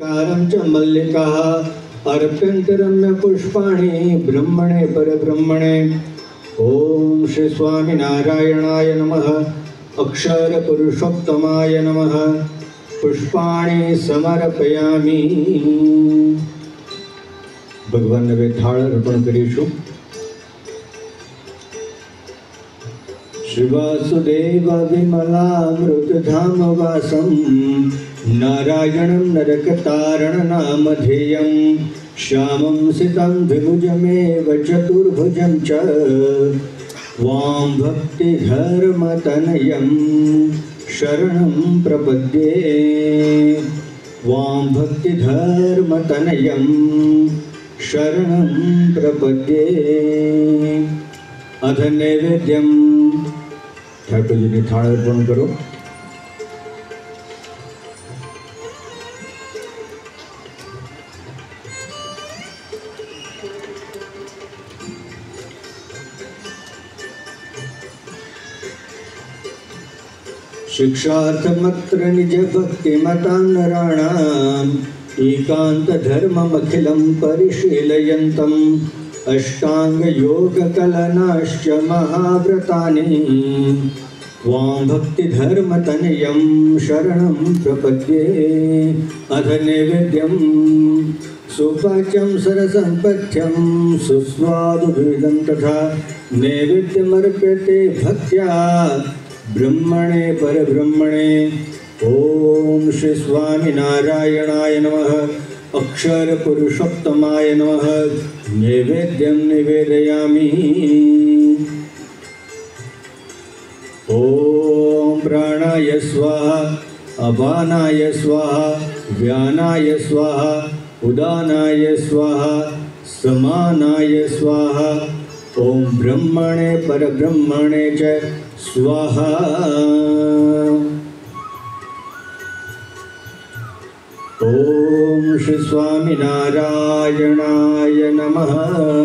कारं च मल्लिकाः अर्प्यन्तरम्य पुष्पाणि ब्रह्मणे परब्रह्मणे। ओम श्री स्वामी नारायणाय नमः। अक्षर पुरुषोत्तमाय नमः। पुष्पाणि समर्पयामि। भगवान ने थाळ अर्पण करीशु। श्रीवासुदेव विमलामृतधाम वासं नारायणं नरकतारण नामधेयं श्यामं सितं द्विभुजमेव चतुर्भुजं च त्वां भक्तिधर्मतनयं शरणं प्रपद्ये। त्वां भक्तिधर्मतनयं शरणं प्रपद्ये। अथ नैवेद्यम। ठाकुर जी ने थाल अर्पण करो। शिक्षार्थमत्र निज भक्ति मतान्नराणाम् एकांत धर्ममखिलं परिशीलयन्तम् अष्टांग योग कलनाश्च महाव्रतानि त्वां भक्ति धर्म तनयं शरणं प्रपद्ये। अथ नैवेद्यं सुपाच्यं सरसंपथ्यं सुस्वादुभिदं तथा नैवेद्यमर्प्यते भक्त्या ब्रह्मणे परब्रह्मणे। ओम श्री स्वामी नारायणाय नमः। अक्षर पुरुषोत्तमाय नमः। नैवेद्यं निवेदयामि। ओम प्राणाय स्वाहा अपानाय स्वाहा व्यानाय स्वाहा उदानाय स्वाहा समानाय स्वाहा। ओम ब्रह्मणे परब्रह्मणे च स्वाहा। ओम श्री स्वामी नारायणाय नमः।